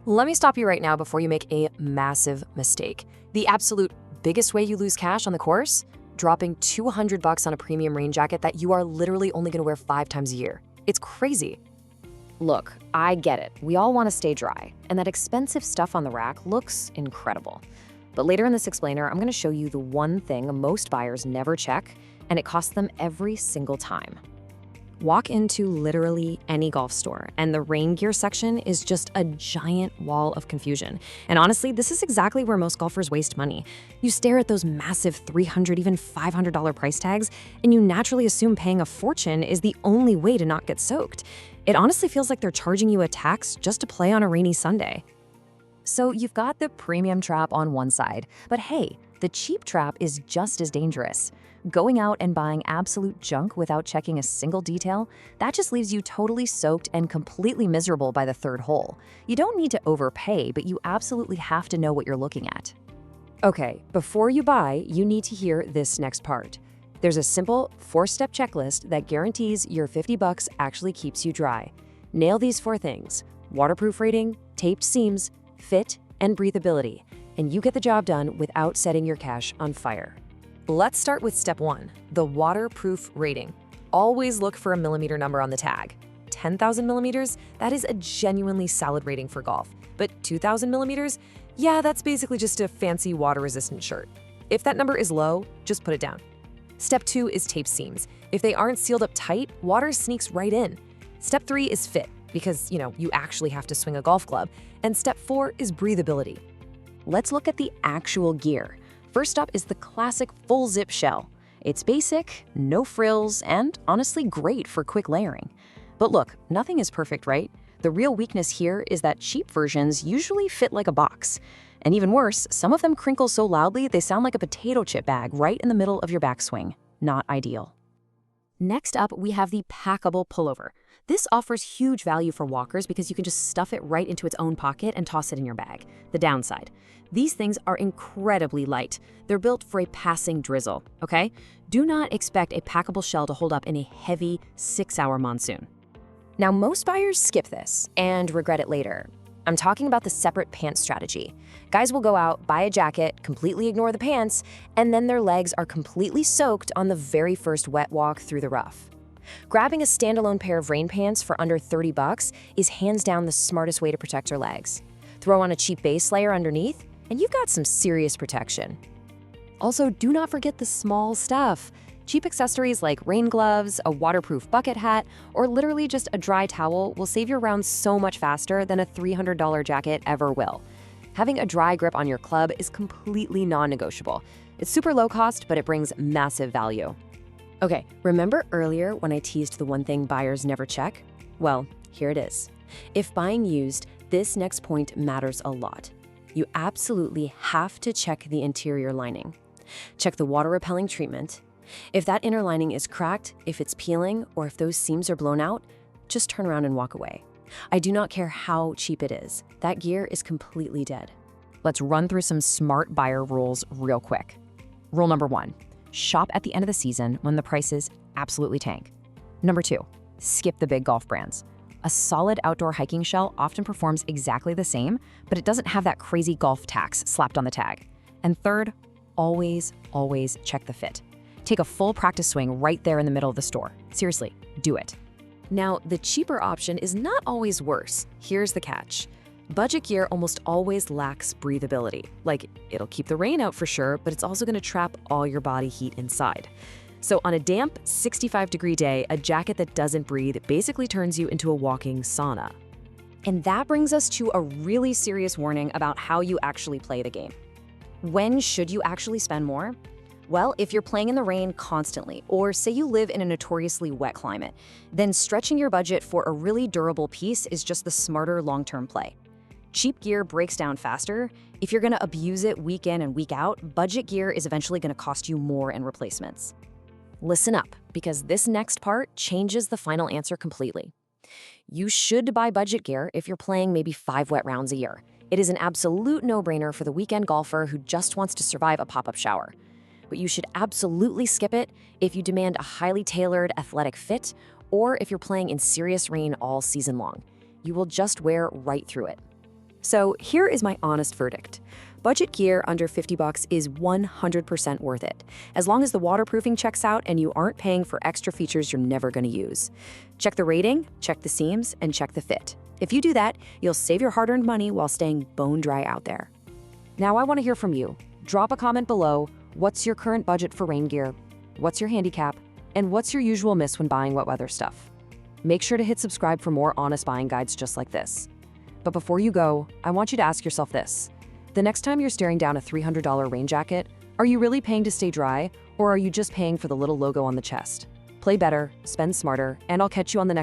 Let me stop you right now before you make a massive mistake. The absolute biggest way you lose cash on the course? Dropping $200 on a premium rain jacket that you are literally only gonna wear 5 times a year. It's crazy. Look, I get it. We all want to stay dry, and that expensive stuff on the rack looks incredible. But later in this explainer, I'm going to show you the one thing most buyers never check, and it costs them every single time. Walk into literally any golf store, and the rain gear section is just a giant wall of confusion. And honestly, this is exactly where most golfers waste money. You stare at those massive $300, even $500 price tags, and you naturally assume paying a fortune is the only way to not get soaked. It honestly feels like they're charging you a tax just to play on a rainy Sunday. So you've got the premium trap on one side, but hey, the cheap trap is just as dangerous. Going out and buying absolute junk without checking a single detail, that just leaves you totally soaked and completely miserable by the third hole. You don't need to overpay, but you absolutely have to know what you're looking at. Okay, before you buy, you need to hear this next part. There's a simple 4-step checklist that guarantees your $50 actually keeps you dry. Nail these 4 things: waterproof rating, taped seams, fit, and breathability, and you get the job done without setting your cash on fire. Let's start with step 1, the waterproof rating. Always look for a millimeter number on the tag. 10,000 millimeters, that is a genuinely solid rating for golf. But 2,000 millimeters, yeah, that's basically just a fancy water-resistant shirt. If that number is low, just put it down. Step 2 is tape seams. If they aren't sealed up tight, water sneaks right in. Step 3 is fit, because, you actually have to swing a golf club. And step 4 is breathability. Let's look at the actual gear. First up is the classic full zip shell. It's basic, no frills, and honestly great for quick layering. But look, nothing is perfect, right? The real weakness here is that cheap versions usually fit like a box. And even worse, some of them crinkle so loudly they sound like a potato chip bag right in the middle of your backswing. Not ideal. Next up, we have the Packable pullover. This offers huge value for walkers because you can just stuff it right into its own pocket and toss it in your bag. The downside: these things are incredibly light. They're built for a passing drizzle, okay? Do not expect a packable shell to hold up in a heavy 6-hour monsoon. Now, most buyers skip this and regret it later. I'm talking about the separate pants strategy. Guys will go out, buy a jacket, completely ignore the pants, and then their legs are completely soaked on the very first wet walk through the rough. Grabbing a standalone pair of rain pants for under $30 is hands down the smartest way to protect your legs. Throw on a cheap base layer underneath, and you've got some serious protection. Also, do not forget the small stuff. Cheap accessories like rain gloves, a waterproof bucket hat, or literally just a dry towel will save your rounds so much faster than a $300 jacket ever will. Having a dry grip on your club is completely non-negotiable. It's super low cost, but it brings massive value. Okay, remember earlier when I teased the one thing buyers never check? Well, here it is. If buying used, this next point matters a lot. You absolutely have to check the interior lining. Check the water-repelling treatment. If that inner lining is cracked, if it's peeling, or if those seams are blown out, just turn around and walk away. I do not care how cheap it is. That gear is completely dead. Let's run through some smart buyer rules real quick. Rule number 1, shop at the end of the season when the prices absolutely tank. Number 2, skip the big golf brands. A solid outdoor hiking shell often performs exactly the same, but it doesn't have that crazy golf tax slapped on the tag. And third, always check the fit. Take a full practice swing right there in the middle of the store. Seriously, do it. Now, the cheaper option is not always worse. Here's the catch. Budget gear almost always lacks breathability. Like, it'll keep the rain out for sure, but it's also gonna trap all your body heat inside. So on a damp, 65-degree day, a jacket that doesn't breathe basically turns you into a walking sauna. And that brings us to a really serious warning about how you actually play the game. When should you actually spend more? Well, if you're playing in the rain constantly, or say you live in a notoriously wet climate, then stretching your budget for a really durable piece is just the smarter long-term play. Cheap gear breaks down faster. If you're gonna abuse it week in and week out, budget gear is eventually gonna cost you more in replacements. Listen up, because this next part changes the final answer completely. You should buy budget gear if you're playing maybe 5 wet rounds a year. It is an absolute no-brainer for the weekend golfer who just wants to survive a pop-up shower. But you should absolutely skip it if you demand a highly tailored athletic fit or if you're playing in serious rain all season long. You will just wear right through it. So here is my honest verdict. Budget gear under 50 bucks is 100% worth it, as long as the waterproofing checks out and you aren't paying for extra features you're never going to use. Check the rating, check the seams, and check the fit. If you do that, you'll save your hard-earned money while staying bone dry out there. Now I want to hear from you. Drop a comment below. What's your current budget for rain gear? What's your handicap? And what's your usual miss when buying wet weather stuff? Make sure to hit subscribe for more honest buying guides just like this. But before you go, I want you to ask yourself this. The next time you're staring down a $300 rain jacket, are you really paying to stay dry, or are you just paying for the little logo on the chest? Play better, spend smarter, and I'll catch you on the next